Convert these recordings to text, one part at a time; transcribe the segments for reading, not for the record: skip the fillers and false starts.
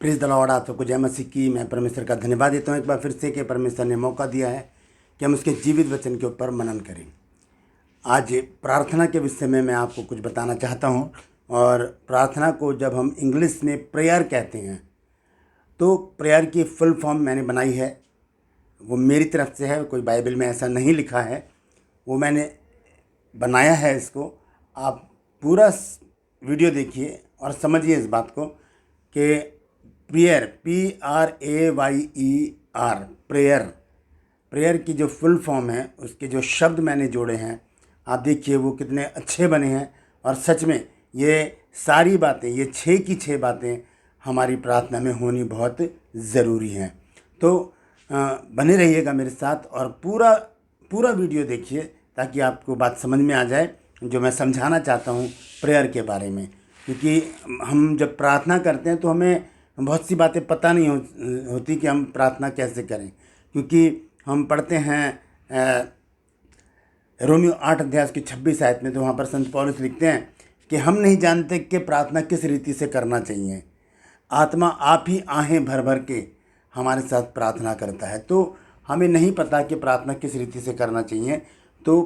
Praise the Lord. आप सबको जय मसीह की। मैं परमेश्वर का धन्यवाद देता हूँ एक बार फिर से कि परमेश्वर ने मौका दिया है कि हम उसके जीवित वचन के ऊपर मनन करें। आज प्रार्थना के विषय में मैं आपको कुछ बताना चाहता हूँ। और प्रार्थना को जब हम इंग्लिश में प्रेयर कहते हैं तो प्रेयर की फुल फॉर्म मैंने बनाई है, वो मेरी तरफ से है, कोई बाइबल में ऐसा नहीं लिखा है, वो मैंने बनाया है। इसको आप पूरा वीडियो देखिए और समझिए इस बात को कि प्रेयर PRAYER प्रेयर की जो फुल फॉर्म है, उसके जो शब्द मैंने जोड़े हैं, आप देखिए वो कितने अच्छे बने हैं। और सच में ये सारी बातें, ये 6 की 6 बातें हमारी प्रार्थना में होनी बहुत ज़रूरी हैं। तो बने रहिएगा मेरे साथ और पूरा वीडियो देखिए ताकि आपको बात समझ में आ जाए जो मैं समझाना चाहता हूँ प्रेयर के बारे में। क्योंकि हम जब प्रार्थना करते हैं तो हमें बहुत सी बातें पता नहीं होती कि हम प्रार्थना कैसे करें। क्योंकि हम पढ़ते हैं रोमियो 8 अध्याय की 26 आयत में, तो वहाँ पर संत पौलुस लिखते हैं कि हम नहीं जानते कि प्रार्थना किस रीति से करना चाहिए, आत्मा आप ही आहें भर भर के हमारे साथ प्रार्थना करता है। तो हमें नहीं पता कि प्रार्थना किस रीति से करना चाहिए। तो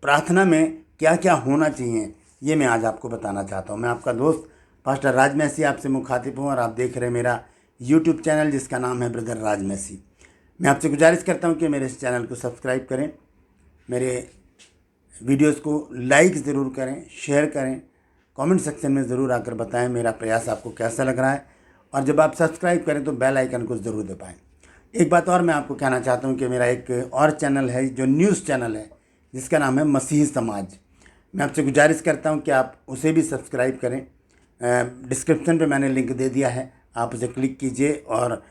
प्रार्थना में क्या क्या होना चाहिए ये मैं आज आपको बताना चाहता हूँ। मैं आपका दोस्त पास्टर राज मैसी आपसे मुखातिब हूँ और आप देख रहे हैं मेरा यूट्यूब चैनल जिसका नाम है ब्रदर राज मैसी। मैं आपसे गुजारिश करता हूँ कि मेरे इस चैनल को सब्सक्राइब करें, मेरे वीडियोस को लाइक ज़रूर करें, शेयर करें, कमेंट सेक्शन में ज़रूर आकर बताएं मेरा प्रयास आपको कैसा लग रहा है। और जब आप सब्सक्राइब करें तो बेल आइकन को ज़रूर दबाएं। एक बात और मैं आपको कहना चाहता हूँ कि मेरा एक और चैनल है जो न्यूज़ चैनल है जिसका नाम है मसीही समाज। मैं आपसे गुजारिश करता हूँ कि आप उसे भी सब्सक्राइब करें। डिस्क्रिप्शन पे मैंने लिंक दे दिया है, आप उसे क्लिक कीजिए और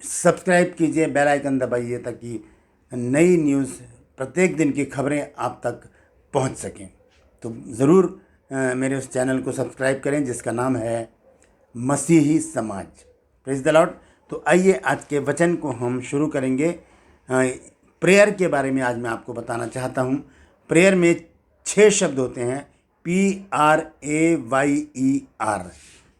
सब्सक्राइब कीजिए, बेल आइकन दबाइए ताकि नई न्यूज़, प्रत्येक दिन की खबरें आप तक पहुंच सकें। तो ज़रूर मेरे उस चैनल को सब्सक्राइब करें जिसका नाम है मसीही समाज। Praise the Lord. तो आइए आज के वचन को हम शुरू करेंगे। प्रेयर के बारे में आज मैं आपको बताना चाहता हूँ। प्रेयर में 6 शब्द होते हैं, PRAYER।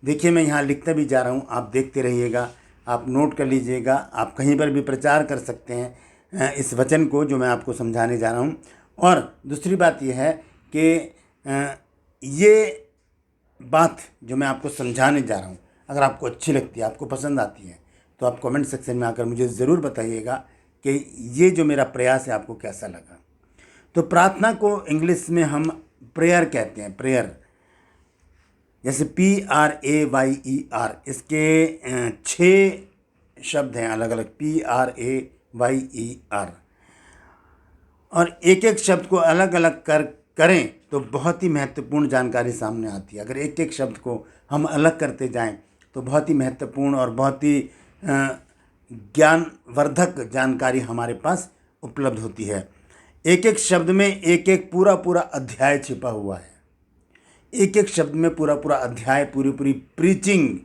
देखिए मैं यहाँ लिखता भी जा रहा हूँ, आप देखते रहिएगा, आप नोट कर लीजिएगा। आप कहीं पर भी प्रचार कर सकते हैं इस वचन को जो मैं आपको समझाने जा रहा हूँ। और दूसरी बात यह है कि ये बात जो मैं आपको समझाने जा रहा हूँ अगर आपको अच्छी लगती है, आपको पसंद आती है, तो आप कमेंट सेक्शन में आकर मुझे ज़रूर बताइएगा कि ये जो मेरा प्रयास है आपको कैसा लगा। तो प्रार्थना को इंग्लिश में हम प्रेयर कहते हैं, प्रेयर, जैसे PRAYER। इसके 6 शब्द हैं अलग अलग, PRAYER। और एक एक शब्द को अलग अलग करें तो बहुत ही महत्वपूर्ण जानकारी सामने आती है। अगर एक एक शब्द को हम अलग करते जाएं तो बहुत ही महत्वपूर्ण और बहुत ही ज्ञानवर्धक जानकारी हमारे पास उपलब्ध होती है। एक एक शब्द में एक एक पूरा अध्याय छिपा हुआ है। एक एक शब्द में पूरा अध्याय, पूरी प्रीचिंग,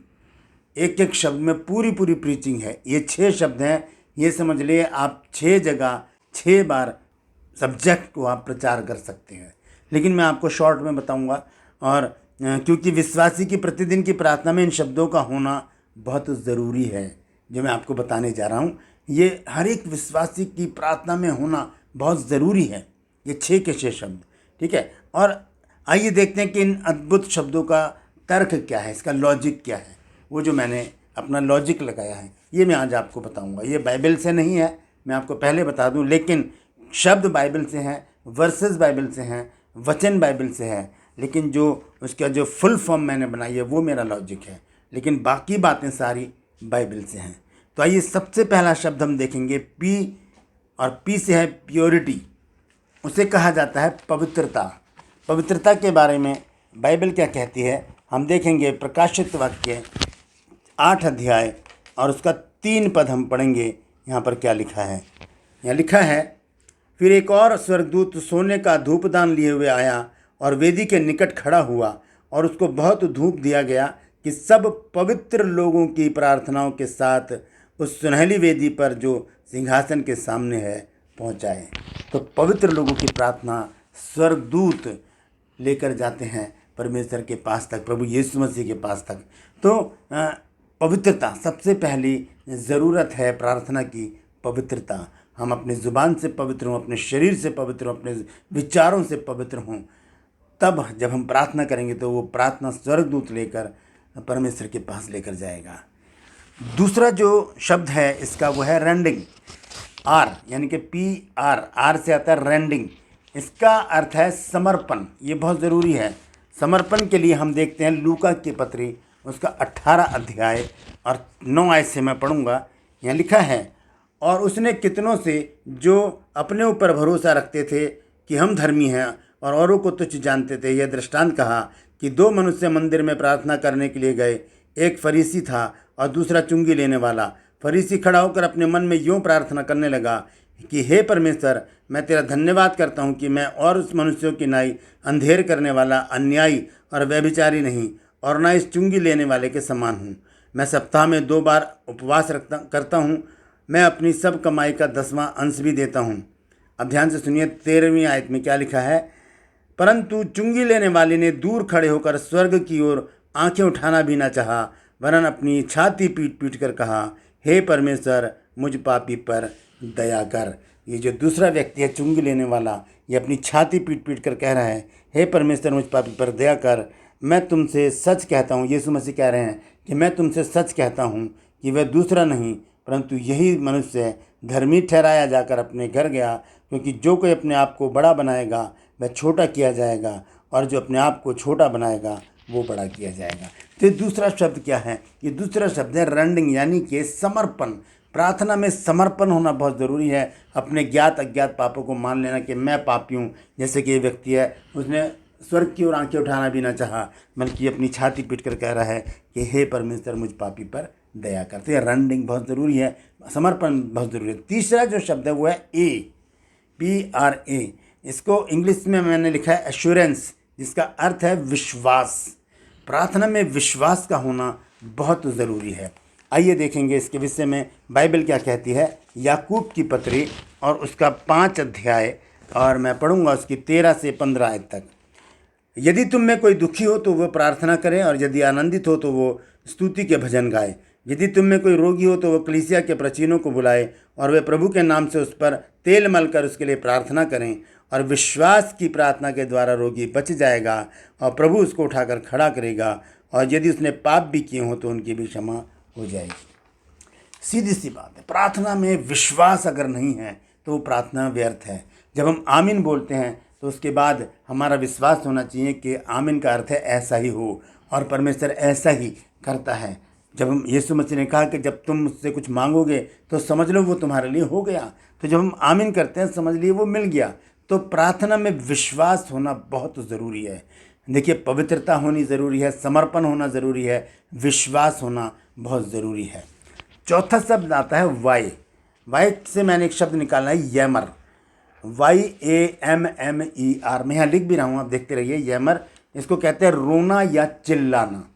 एक एक शब्द में पूरी प्रीचिंग है। ये 6 शब्द हैं, ये समझ लिए आप 6 जगह 6 बार सब्जेक्ट को आप प्रचार कर सकते हैं। लेकिन मैं आपको शॉर्ट में बताऊंगा। और क्योंकि विश्वासी की प्रतिदिन की प्रार्थना में इन शब्दों का होना बहुत ज़रूरी है जो मैं आपको बताने जा रहा हूँ। ये हर एक विश्वासी की प्रार्थना में होना बहुत ज़रूरी है, ये 6 के 6 शब्द, ठीक है। और आइए देखते हैं कि इन अद्भुत शब्दों का तर्क क्या है, इसका लॉजिक क्या है। वो जो मैंने अपना लॉजिक लगाया है ये मैं आज आपको बताऊंगा। ये बाइबल से नहीं है, मैं आपको पहले बता दूं, लेकिन शब्द बाइबल से हैं, वर्सेस बाइबल से हैं, वचन बाइबल से है, लेकिन जो उसका जो फुल फॉर्म मैंने बनाई है वो मेरा लॉजिक है, लेकिन बाकी बातें सारी बाइबल से हैं। तो आइए सबसे पहला शब्द हम देखेंगे P, और P से है प्योरिटी। उसे कहा जाता है पवित्रता। पवित्रता के बारे में बाइबल क्या कहती है हम देखेंगे। प्रकाशित वाक्य 8 अध्याय और उसका 3 पद हम पढ़ेंगे। यहाँ पर क्या लिखा है, यहाँ लिखा है, फिर एक और स्वर्गदूत सोने का धूपदान लिए हुए आया और वेदी के निकट खड़ा हुआ और उसको बहुत धूप दिया गया कि सब पवित्र लोगों की प्रार्थनाओं के साथ उस सुनहली वेदी पर जो सिंहासन के सामने है पहुँचाए। तो पवित्र लोगों की प्रार्थना स्वर्गदूत लेकर जाते हैं परमेश्वर के पास तक, प्रभु यीशु मसीह के पास तक। तो पवित्रता, सबसे पहली ज़रूरत है प्रार्थना की पवित्रता। हम अपनी ज़ुबान से पवित्र हों, अपने शरीर से पवित्र हों, अपने विचारों से पवित्र हों। तब जब हम प्रार्थना करेंगे तो वो प्रार्थना स्वर्गदूत लेकर परमेश्वर के पास लेकर जाएगा। दूसरा जो शब्द है इसका वो है रेंडिंग। आर यानी कि PR, आर से आता है रेंडिंग। इसका अर्थ है समर्पण। ये बहुत ज़रूरी है। समर्पण के लिए हम देखते हैं लूका की पत्री उसका 18 अध्याय और 9 आयत से मैं पढ़ूंगा। यहाँ लिखा है, और उसने कितनों से जो अपने ऊपर भरोसा रखते थे कि हम धर्मी हैं और औरों को तुच्छ जानते थे, यह दृष्टांत कहा कि 2 मनुष्य मंदिर में प्रार्थना करने के लिए गए। एक फरीसी था और दूसरा चुंगी लेने वाला। फरीसी खड़ा होकर अपने मन में यूँ प्रार्थना करने लगा कि हे परमेश्वर, मैं तेरा धन्यवाद करता हूँ कि मैं और उस मनुष्यों की नाई अंधेर करने वाला, अन्यायी और व्यभिचारी नहीं, और न इस चुंगी लेने वाले के समान हूँ। मैं सप्ताह में 2 बार उपवास करता हूँ। मैं अपनी सब कमाई का 10वां अंश भी देता हूँ। अब ध्यान से सुनिए 13वीं आयत में क्या लिखा है। परंतु चुंगी लेने वाले ने दूर खड़े होकर स्वर्ग की ओर आंखें उठाना भी न चाहा, वरन अपनी छाती पीट पीट कर कहा, हे परमेश्वर, मुझ पापी पर दया कर। ये जो दूसरा व्यक्ति है चुंगी लेने वाला, ये अपनी छाती पीट पीट कर कह रहा है, हे परमेश्वर, मुझ पापी पर दया कर। मैं तुमसे सच कहता हूँ, यीशु मसीह कह रहे हैं कि मैं तुमसे सच कहता हूँ कि वह दूसरा नहीं परंतु यही मनुष्य धर्मी ठहराया जाकर अपने घर गया। क्योंकि जो कोई अपने आप को बड़ा बनाएगा वह छोटा किया जाएगा, और जो अपने आप को छोटा बनाएगा वो बड़ा किया जाएगा। तो दूसरा शब्द क्या है? ये दूसरा शब्द है रेंडिंग, यानी कि समर्पण। प्रार्थना में समर्पण होना बहुत ज़रूरी है। अपने ज्ञात अज्ञात पापों को मान लेना कि मैं पापी हूँ। जैसे कि ये व्यक्ति है, उसने स्वर्ग की ओर आंखें उठाना भी ना चाहा, बल्कि अपनी छाती पीट कर कह रहा है कि हे परमेश्वर, मुझ पापी पर दया करते। रेंडिंग बहुत ज़रूरी है, समर्पण बहुत ज़रूरी है। तीसरा जो शब्द है वो है PRA। इसको इंग्लिश में मैंने लिखा है एश्योरेंस, जिसका अर्थ है विश्वास। प्रार्थना में विश्वास का होना बहुत ज़रूरी है। आइए देखेंगे इसके विषय में बाइबल क्या कहती है। याकूब की पत्री और उसका 5 अध्याय, और मैं पढ़ूंगा उसकी 13 से 15 आयत तक। यदि तुम में कोई दुखी हो तो वह प्रार्थना करे, और यदि आनंदित हो तो वो स्तुति के भजन गाए। यदि तुम में कोई रोगी हो तो वह कलीसिया के प्राचीनों को बुलाए, और वे प्रभु के नाम से उस पर तेल मलकर उसके लिए प्रार्थना करें। और विश्वास की प्रार्थना के द्वारा रोगी बच जाएगा, और प्रभु उसको उठाकर खड़ा करेगा। और यदि उसने पाप भी किए हों तो उनकी भी क्षमा हो जाएगी। सीधी सी बात है, प्रार्थना में विश्वास अगर नहीं है तो वो प्रार्थना व्यर्थ है। जब हम आमीन बोलते हैं तो उसके बाद हमारा विश्वास होना चाहिए कि आमीन का अर्थ है ऐसा ही हो, और परमेश्वर ऐसा ही करता है। जब हम यीशु मसीह ने कहा कि जब तुम मुझसे कुछ मांगोगे तो समझ लो वो तुम्हारे लिए हो गया। तो जब हम आमीन करते हैं समझ लिए वो मिल गया। तो प्रार्थना में विश्वास होना बहुत ज़रूरी है। देखिए, पवित्रता होनी ज़रूरी है, समर्पण होना ज़रूरी है, विश्वास होना बहुत ज़रूरी है। चौथा शब्द आता है वाई। वाई से मैंने एक शब्द निकाला है यमर, YAMMER। मैं यहाँ लिख भी रहा हूँ, आप देखते रहिए। यमर, इसको कहते हैं रोना या चिल्लाना।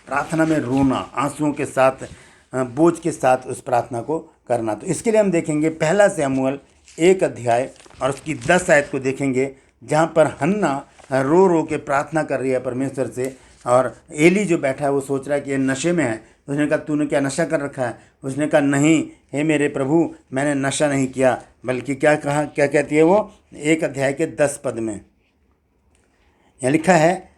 प्रार्थना में रोना, आंसुओं के साथ, बोझ के साथ उस प्रार्थना को करना। तो इसके लिए हम देखेंगे 1 शमूएल 1 अध्याय और उसकी 10 आयत को देखेंगे, जहाँ पर हन्ना रो रो के प्रार्थना कर रही है परमेश्वर से। और एली जो बैठा है वो सोच रहा है कि ये नशे में है। उसने कहा, तूने क्या नशा कर रखा है? उसने कहा, नहीं हे मेरे प्रभु, मैंने नशा नहीं किया। बल्कि क्या कहा, क्या कहती है वो 1 अध्याय के 10 पद में यहाँ लिखा है,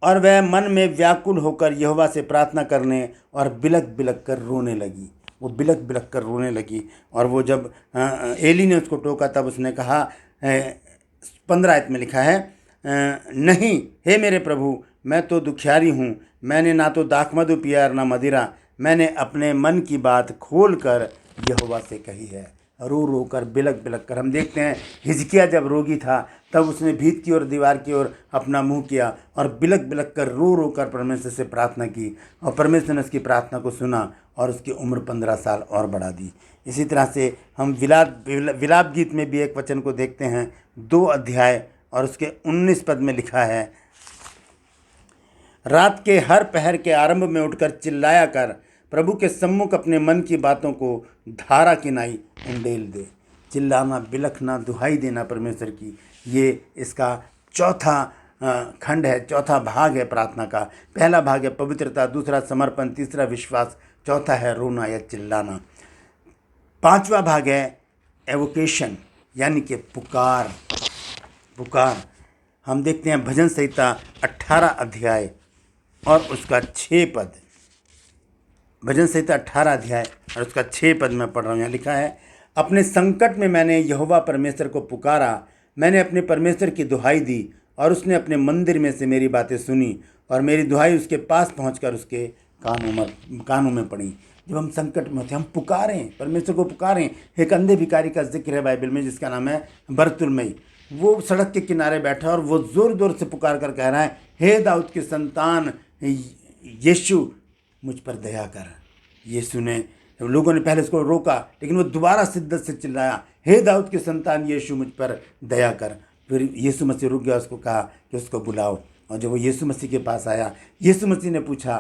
और वह मन में व्याकुल होकर यहोवा से प्रार्थना करने और बिलक बिलक कर रोने लगी। वो बिलक बिलक कर रोने लगी। और वो जब एली ने उसको टोका तब उसने कहा, 15 आयत में लिखा है, नहीं हे मेरे प्रभु, मैं तो दुखियारी हूँ। मैंने ना तो दाखमधु पिया ना मदिरा। मैंने अपने मन की बात खोल कर यहोवा से कही है। रो रो कर, बिलक बिलक कर। हम देखते हैं हिजकिय्याह जब रोगी था तब उसने भीत की ओर, दीवार की ओर अपना मुंह किया और बिलक बिलक कर, रो रो कर परमेश्वर से प्रार्थना की, और परमेश्वर ने उसकी प्रार्थना को सुना और उसकी उम्र 15 साल और बढ़ा दी। इसी तरह से हम विलाप गीत में भी एक वचन को देखते हैं, 2 अध्याय और उसके 19 पद में लिखा है, रात के हर पहर के आरंभ में उठकर चिल्लाया कर, प्रभु के सम्मुख अपने मन की बातों को धारा की नाई उंडेल दे। चिल्लाना, बिलखना, दुहाई देना परमेश्वर की, ये इसका चौथा खंड है, चौथा भाग है प्रार्थना का। पहला भाग है पवित्रता, दूसरा समर्पण, तीसरा विश्वास, चौथा है रोना या चिल्लाना। पांचवा भाग है एवोकेशन यानी कि पुकार। हम देखते हैं भजन संहिता 18 अध्याय और उसका 6 पद। भजन संहिता 18 अध्याय और उसका 6 पद मैं पढ़ रहा हूँ। यहाँ लिखा है, अपने संकट में मैंने यहोवा परमेश्वर को पुकारा, मैंने अपने परमेश्वर की दुहाई दी और उसने अपने मंदिर में से मेरी बातें सुनी और मेरी दुहाई उसके पास पहुंचकर उसके कानों में पड़ी। जब हम संकट में होते हैं, हम पुकारें, परमेश्वर को पुकारें। एक अंधे भिखारी का जिक्र है बाइबल में जिसका नाम है बरतुलमई। वो सड़क के किनारे बैठा और वो ज़ोर ज़ोर से पुकार कर कह रहा है, हे दाऊद के संतान यीशु मुझ पर दया कर। यीशु ने, लोगों ने पहले उसको रोका लेकिन वो दोबारा शिद्दत से चिल्लाया, हे दाऊद के संतान यीशु मुझ पर दया कर। फिर यीशु मसीह रुक गया, उसको कहा कि उसको बुलाओ। और जब वो यीशु मसीह के पास आया, यीशु मसीह ने पूछा,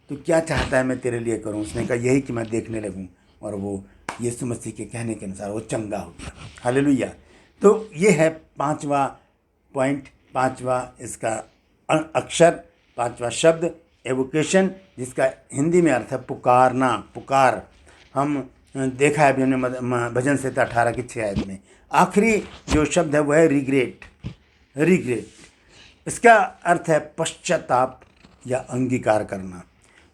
तो क्या चाहता है मैं तेरे लिए करूं? उसने कहा, यही कि मैं देखने लगूं। और वो यीशु मसीह के कहने के अनुसार वो चंगा हो गया। हालेलुया। तो ये है पांचवा पॉइंट, पांचवा इसका अक्षर, पांचवा शब्द एवोकेशन, जिसका हिंदी में अर्थ है पुकारना, पुकार। हम देखा है अभी हमने भजन संहिता 18 की 6 आयत में। आखिरी जो शब्द है वह है रिग्रेट। इसका अर्थ है पश्चाताप या अंगीकार करना।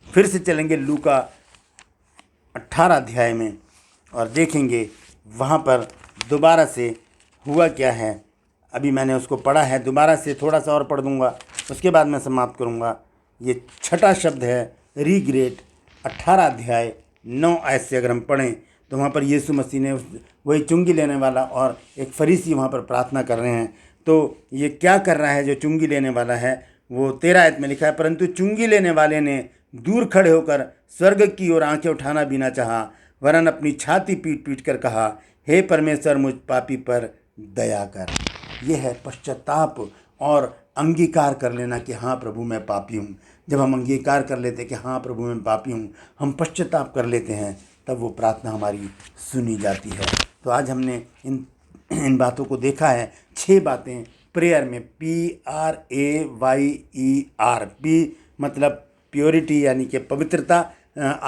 फिर से चलेंगे लूका 18 अध्याय में और देखेंगे वहाँ पर दोबारा से हुआ क्या है। अभी मैंने उसको पढ़ा है, दोबारा से थोड़ा सा और पढ़ दूंगा, उसके बाद मैं समाप्त करूंगा। ये छठा शब्द है रिग्रेट। 18 अध्याय 9 आयत से अगर हम पढ़ें तो वहाँ पर यीशु मसीह ने, वही चुंगी लेने वाला और एक फरीसी वहाँ पर प्रार्थना कर रहे हैं। तो ये क्या कर रहा है जो चुंगी लेने वाला है? वो 13 आयत में लिखा है, परंतु चुंगी लेने वाले ने दूर खड़े होकर स्वर्ग की ओर आंखें उठाना भी न चाहा, वरन अपनी छाती पीट पीट कर कहा, हे परमेश्वर मुझ पापी पर दया कर। यह है पश्चाताप और अंगीकार कर लेना कि हाँ प्रभु मैं पापी हूँ। जब हम अंगीकार कर लेते हैं कि हाँ प्रभु मैं पापी हूँ, हम पश्चाताप कर लेते हैं, तब वो प्रार्थना हमारी सुनी जाती है। तो आज हमने इन बातों को देखा है, 6 बातें प्रेयर में, PRAYER। पी मतलब प्योरिटी यानी कि पवित्रता,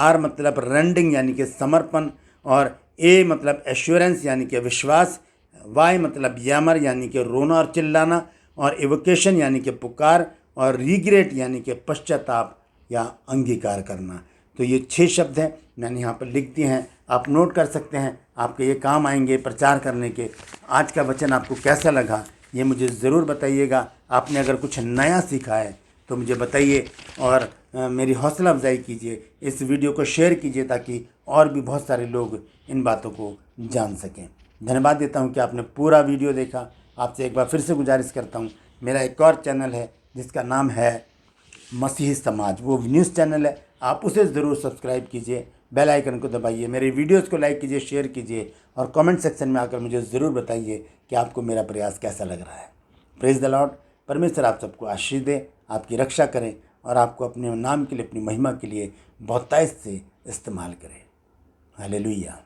R मतलब रेंडिंग यानी कि समर्पण, और A मतलब एश्योरेंस यानी कि विश्वास, Y मतलब यामर यानी कि रोना और चिल्लाना, और एवोकेशन यानी कि पुकार, और रिग्रेट यानी कि पश्चाताप या अंगीकार करना। तो ये 6 शब्द हैं, मैंने यहाँ पर लिख दिए हैं, आप नोट कर सकते हैं, आपके ये काम आएंगे प्रचार करने के। आज का वचन आपको कैसा लगा ये मुझे ज़रूर बताइएगा। आपने अगर कुछ नया सीखा है तो मुझे बताइए और मेरी हौसला अफजाई कीजिए। इस वीडियो को शेयर कीजिए ताकि और भी बहुत सारे लोग इन बातों को जान सकें। धन्यवाद देता हूँ कि आपने पूरा वीडियो देखा। आपसे एक बार फिर से गुजारिश करता हूँ, मेरा एक और चैनल है जिसका नाम है मसीही समाज, वो न्यूज़ चैनल है, आप उसे ज़रूर सब्सक्राइब कीजिए, बेल आइकन को दबाइए, मेरे वीडियोस को लाइक कीजिए, शेयर कीजिए और कमेंट सेक्शन में आकर मुझे ज़रूर बताइए कि आपको मेरा प्रयास कैसा लग रहा है। Praise the Lord. परमेश्वर आप सबको आशीष दे, आपकी रक्षा करें और आपको अपने नाम के लिए, अपनी महिमा के लिए बहुतायत से इस्तेमाल करें। हालेलुया।